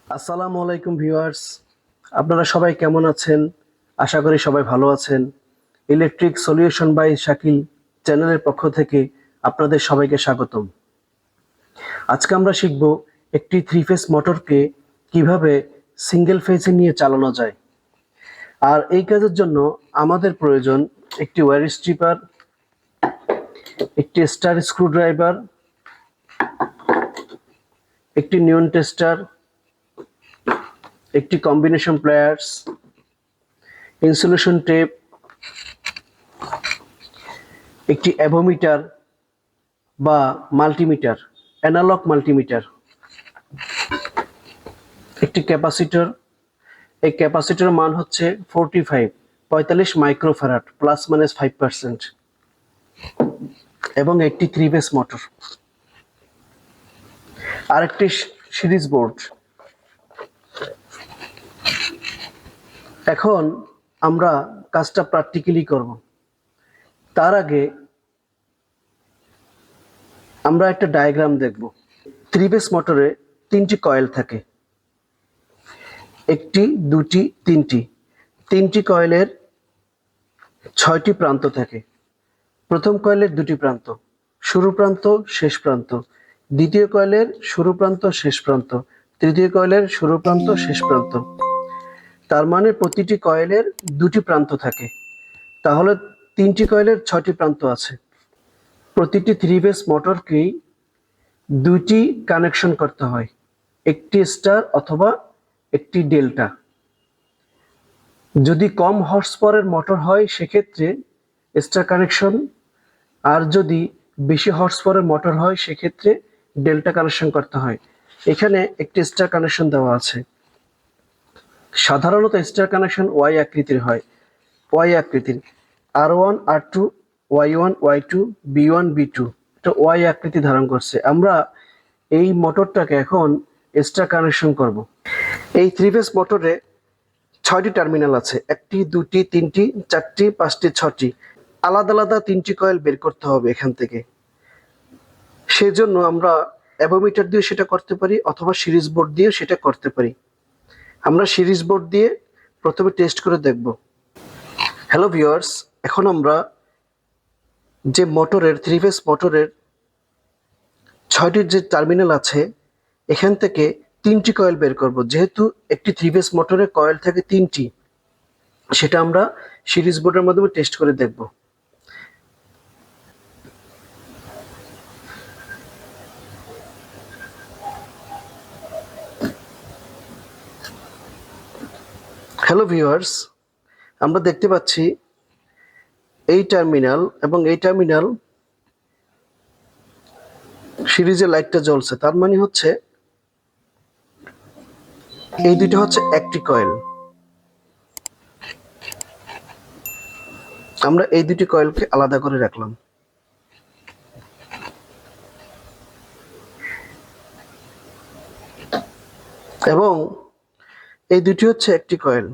আসসালামু আলাইকুম ভিউয়ার্স, আপনারা সবাই কেমন আছেন? আশা করি সবাই ভালো আছেন। ইলেকট্রিক সলিউশন বাই শাকিল চ্যানেলের পক্ষ থেকে আপনাদের সবাইকে স্বাগতম। আজকে আমরা শিখব একটি থ্রি ফেজ মোটরকে কিভাবে সিঙ্গেল ফেজে নিয়ে চালানো যায়। আর এই কাজের জন্য আমাদের প্রয়োজন একটি ওয়্যার স্ট্রিপার, একটি স্টার স্ক্রুড্রাইভার, একটি নিউন টেস্টার, একটি কম্বিনেশন প্লায়ার্স, ইনসুলেশন টেপ, একটি অ্যাভোমিটার বা মাল্টিমিটার, অ্যানালগ মাল্টিমিটার, একটি ক্যাপাসিটর। এই ক্যাপাসিটরের মান হচ্ছে 45 মাইক্রোফ্যারাড প্লাস মাইনাস 5%, এবং একটি থ্রি ফেজ মোটর, আরেকটি সিরিজ বোর্ড। এখন আমরা কাজটা প্র্যাকটিক্যালি করব। তার আগে আমরা একটা ডায়াগ্রাম দেখব। থ্রি ফেজ মোটরে তিনটি কয়েল থাকে, একটি, দুটি, তিনটি কয়েলের 6টি প্রান্ত থাকে। প্রথম কয়েলের দুটি প্রান্ত, শুরু প্রান্ত, শেষ প্রান্ত। দ্বিতীয় কয়েলের শুরু প্রান্ত, শেষ প্রান্ত। তৃতীয় কয়েলের শুরু প্রান্ত, শেষ প্রান্ত। তার মানে প্রতিটি কয়েলের দুটি প্রান্ত থাকে। তাহলে তিনটি কয়েলের 6টি প্রান্ত আছে। প্রতিটি থ্রি ফেজ মোটরকেই দুটি কানেকশন করতে হয়, একটি স্টার অথবা একটি ডেল্টা। যদি কম হর্স পাওয়ারের মোটর হয় সেক্ষেত্রে স্টার কানেকশন, আর যদি বেশি হর্স পাওয়ারের মোটর হয় সেক্ষেত্রে ডেল্টা কানেকশন করতে হয়। এখানে একটি স্টার কানেকশন দেওয়া আছে। সাধারণত স্টার কানেকশন ওয়াই আকৃতির হয়, ওয়াই আকৃতির। R1 R2 Y1 Y2 B1 B2, এটা ওয়াই আকৃতি ধারণ করছে। আমরা এই মোটরটাকে এখন স্টার কানেকশন করব। এই থ্রি ফেজ মোটরে 6টি টার্মিনাল আছে, একটি, দুটি, তিনটি, চারটি, পাঁচটি, 6টি। আলাদা আলাদা তিনটি কয়েল বের করতে হবে এখান থেকে। সেজন্য আমরা অ্যাভোমিটার দিয়ে সেটা করতে পারি অথবা সিরিজ বোর্ড দিয়ে সেটা করতে পারি। আমরা সিরিজ বোর্ড দিয়ে প্রথমে টেস্ট করে দেখব। হ্যালো ভিউয়ার্স, এখন আমরা যে মোটরের থ্রি ফেজ মোটরের 6টি যে টার্মিনাল আছে এখান থেকে তিনটি কয়েল বের করব। যেহেতু একটি থ্রি ফেজ মোটরের কয়েল থাকে তিনটি, সেটা আমরা সিরিজ বোর্ডের মাধ্যমে টেস্ট করে দেখব। হ্যালো ভিউয়ার্স, আমরা দেখতে পাচ্ছি এই টার্মিনাল এবং এই টার্মিনাল সিরিজের লাইটটা জ্বলছে। তার মানে হচ্ছে এই দুটো হচ্ছে একটি কয়েল। আমরা এই দুটি কয়েলকে আলাদা করে রাখলাম। এবং এই দুটি হচ্ছে একটি কয়েল।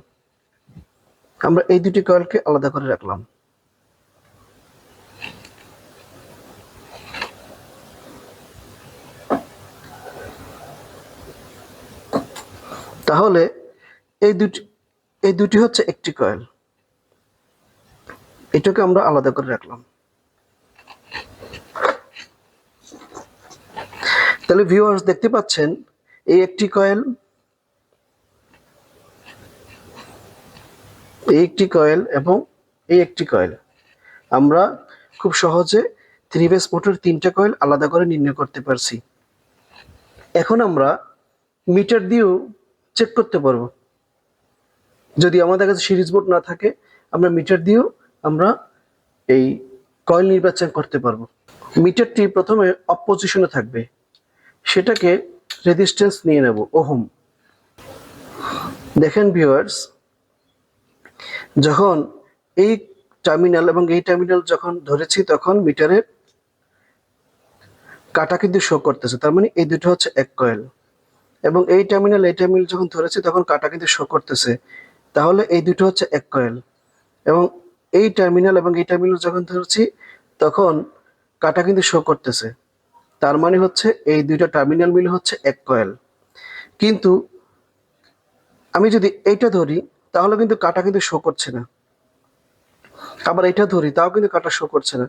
আমরা এই দুটি কয়েলকে আলাদা করে রাখলাম। তাহলে এই দুটি হচ্ছে একটি কয়েল, এটাকে আমরা আলাদা করে রাখলাম। তাহলে ভিউয়ার্স দেখতে পাচ্ছেন এই একটি কয়েল, এই একটি কয়েল এবং এই একটি কয়েল। আমরা খুব সহজে থ্রি ফেজ মোটর তিনটা কয়েল আলাদা করে নির্ণয় করতে পারছি। এখন আমরা মিটার দিয়েও চেক করতে পারবো। যদি আমাদের কাছে সিরিজ বোর্ড না থাকে আমরা মিটার দিয়েও আমরা এই কয়েল নির্বাচন করতে পারবো। মিটারটি প্রথমে অফ পজিশনে থাকবে, সেটাকে রেজিস্ট্যান্স নিয়ে নেব ওহম। দেখেন ভিউয়ার্স, যখন এই টার্মিনাল এবং এই টার্মিনাল যখন ধরেছি তখন মিটারের কাটা কিন্তু শো করতেছে। তার মানে এই দুটো হচ্ছে এক কয়েল। এবং এই টার্মিনাল যখন ধরেছি তখন কাটা কিন্তু শো করতেছে। তাহলে এই দুটো হচ্ছে এক কয়েল। এবং এই টার্মিনাল এবং এই টার্মিনাল যখন ধরছি তখন কাটা কিন্তু শো করতেছে। তার মানে হচ্ছে এই দুইটা টার্মিনাল মিলে হচ্ছে এক কয়েল। কিন্তু আমি যদি এইটা ধরি তাহলে কিন্তু কাটা কিন্তু শো করছে না, আবার এটা ধরি তাও কিন্তু কাটা শো করছে না।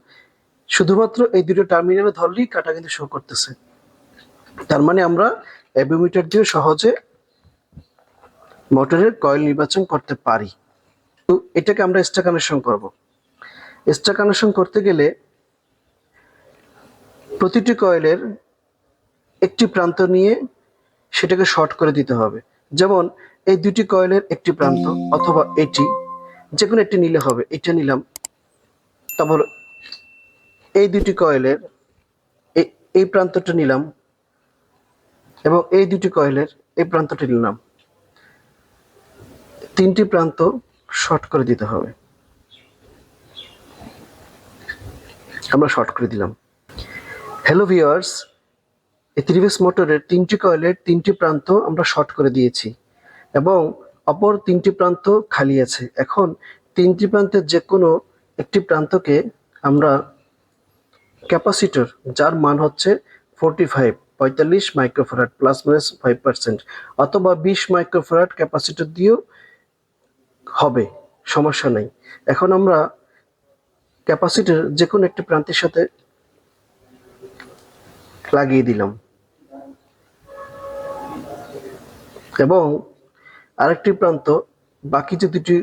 শুধুমাত্র এই দুটো টার্মিনালে ধরলেই কাটা কিন্তু শো করতেছে। তার মানে আমরা অ্যাভিওমিটার দিয়ে সহজে মোটরের কয়েল নির্বাচন করতে পারি। তো এটাকে আমরা স্টার কানেকশন করব। স্টার কানেকশন করতে গেলে প্রতিটি কয়েলের একটি প্রান্ত নিয়ে সেটাকে শর্ট করে দিতে হবে। যেমন এই দুটি কয়েলের একটি প্রান্ত অথবা এটি, যে কোনো একটি নিলে হবে। এটা নিলাম, তারপর এই দুটি কয়েলের এই প্রান্তটা নিলাম এবং এই দুটি কয়েলের এই প্রান্তটা নিলাম। তিনটি প্রান্ত শর্ট করে দিতে হবে। আমরা শর্ট করে দিলাম। হ্যালো ভিউয়ার্স, এই 3 ফেজ মোটরের তিনটি কয়েলের তিনটি প্রান্ত আমরা শর্ট করে দিয়েছি এবং অপর তিনটি প্রান্ত খালি আছে। এখন তিনটি প্রান্তের যে কোনো একটি প্রান্তকে আমরা ক্যাপাসিটর, যার মান হচ্ছে 45 মাইক্রোফ্যারাড প্লাস মাইনাস 5%, অথবা 20 মাইক্রোফ্যারাড ক্যাপাসিটর দিয়েও হবে, সমস্যা নেই। এখন আমরা ক্যাপাসিটর যে কোনো একটি প্রান্তের সাথে লাগিয়ে দিলাম এবং আরেকটি প্রান্ত, বাকি যে দুটি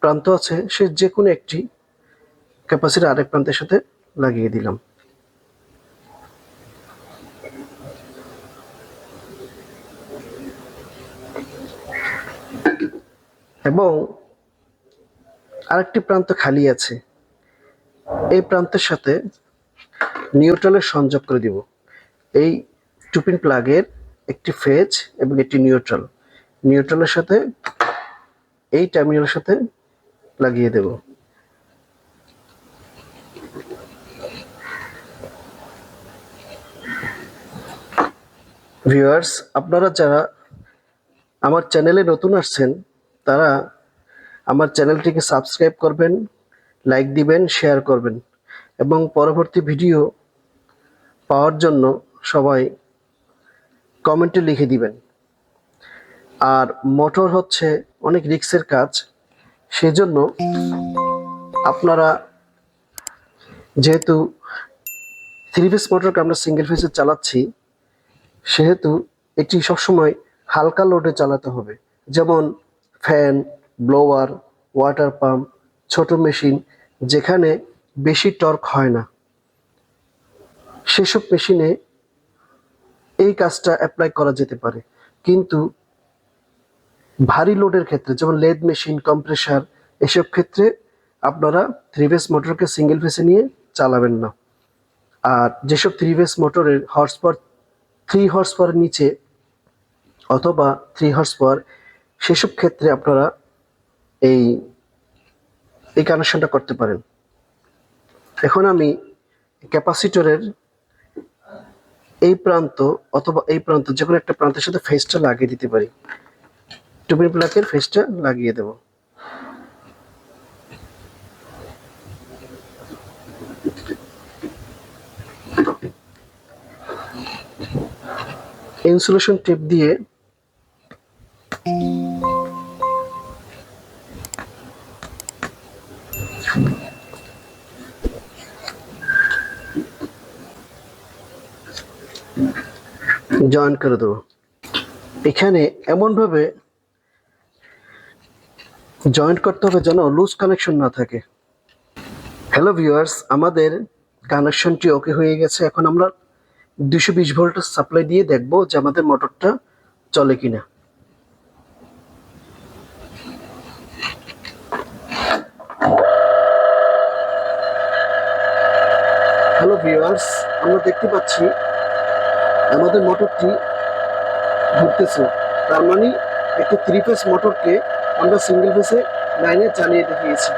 প্রান্ত আছে সে যে কোনো একটি ক্যাপাসিটর আরেক প্রান্তের সাথে লাগিয়ে দিলাম। এবং আরেকটি প্রান্ত খালি আছে, এই প্রান্তের সাথে নিউট্রালের সংযোগ করে দিব। এই টুপিন প্লাগের একটি ফেজ এবং একটি নিউট্রালের সাথে এই টার্মিনালের সাথে লাগিয়ে দেব। ভিউয়ার্স, আপনারা যারা আমার চ্যানেলে নতুন আসছেন তারা আমার চ্যানেলটিকে সাবস্ক্রাইব করবেন, লাইক দিবেন, শেয়ার করবেন এবং পরবর্তী ভিডিও পাওয়ার জন্য সবাই কমেন্টে লিখে দিবেন। আর মোটর হচ্ছে অনেক রিস্কের কাজ, সেজন্য আপনারা, যেহেতু 3 ফেজ মোটরকে আমরা সিঙ্গেল ফেজে চালাচ্ছি, সেহেতু এটি সবসময় হালকা লোডে চালাতে হবে। যেমন ফ্যান, ব্লোয়ার, ওয়াটার পাম্প, ছোট মেশিন যেখানে বেশি টর্ক হয় না, সেসব মেশিনে এই কাজটা অ্যাপ্লাই করা যেতে পারে। কিন্তু ভারী লোডের ক্ষেত্রে, যেমন লেদ মেশিন, কম্প্রেসার, এসব ক্ষেত্রে আপনারা 3 ফেজ মোটরকে সিঙ্গেল ফেজে নিয়ে চালাবেন না। আর যেসব 3 ফেজ মোটরের হর্স পাওয়ার 3 হর্স পাওয়ারের নিচে অথবা 3 হর্স পাওয়ার, সেসব ক্ষেত্রে আপনারা এই কানেকশনটা করতে পারেন। এখন আমি ক্যাপাসিটরের এই প্রান্ত অথবা এই প্রান্ত, যে কোনো একটা প্রান্তের সাথে ফেজটা লাগিয়ে দিতে পারি। টুপিন প্লাগের ফেজটা লাগিয়ে দেব। ইনসুলেশন টেপ দিয়ে জয়েন করে দেবো। এখানে এমনভাবে জয়েন্ট করতে হবে যেন লুজ কানেকশন না থাকে। হ্যালো ভিউয়ার্স, আমাদের কানেকশনটি ওকে হয়ে গেছে। এখন আমরা 220 ভোল্টের সাপ্লাই দিয়ে দেখব যে আমাদের মোটরটা চলে কিনা। হ্যালো ভিউয়ার্স, আমরা দেখতে পাচ্ছি আমাদের মোটরটি ঘুরতেছে। তার মানে একটি 3 ফেজ মোটরকে আমরা সিঙ্গেল ফেজে লাইনে চালিয়ে দেখিয়েছি।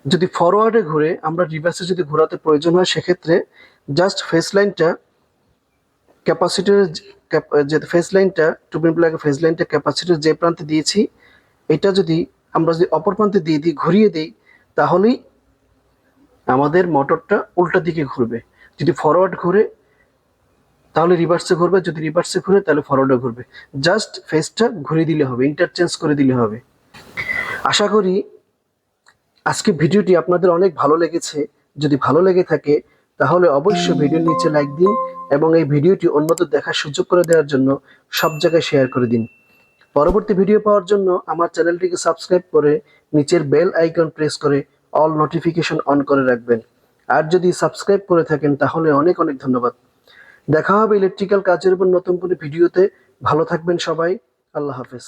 যদি ফরওয়ার্ডে ঘুরে আমরা রিভার্সে যদি ঘোরাতে প্রয়োজন হয়, সেক্ষেত্রে জাস্ট ফেজ লাইনটা ক্যাপাসিটরের যে ফেজ লাইনটা, টুপিন প্লাগের ফেজ লাইনটা ক্যাপাসিটর যে প্রান্তে দিয়েছি, এটা যদি আমরা অপর প্রান্তে দিয়ে দিই, ঘুরিয়ে দিই, তাহলেই আমাদের মোটরটা উল্টা দিকে ঘুরবে। যদি ফরওয়ার্ড ঘুরে তাহলে রিভার্সে ঘুরবে, যদি রিভার্সে ঘুরে তাহলে ফরওয়ার্ডে ঘুরবে। জাস্ট ফেসটা ঘুরিয়ে দিলে হবে, ইন্টারচেঞ্জ করে দিলে হবে। আশা করি আজকে ভিডিওটি আপনাদের অনেক ভালো লেগেছে। যদি ভালো লেগে থাকে তাহলে অবশ্যই ভিডিওর নিচে লাইক দিন এবং এই ভিডিওটি অন্যদের দেখার সুযোগ করে দেওয়ার জন্য সব জায়গায় শেয়ার করে দিন। পরবর্তী ভিডিও পাওয়ার জন্য আমার চ্যানেলটিকে সাবস্ক্রাইব করে নিচের বেল আইকন প্রেস করে অল নোটিফিকেশন অন করে রাখবেন। আর যদি সাবস্ক্রাইব করে থাকেন তাহলে অনেক অনেক ধন্যবাদ। দেখা হবে ইলেকট্রিক্যাল কাজের উপর নতুন কোনো ভিডিওতে। ভালো থাকবেন সবাই। আল্লাহ হাফেজ।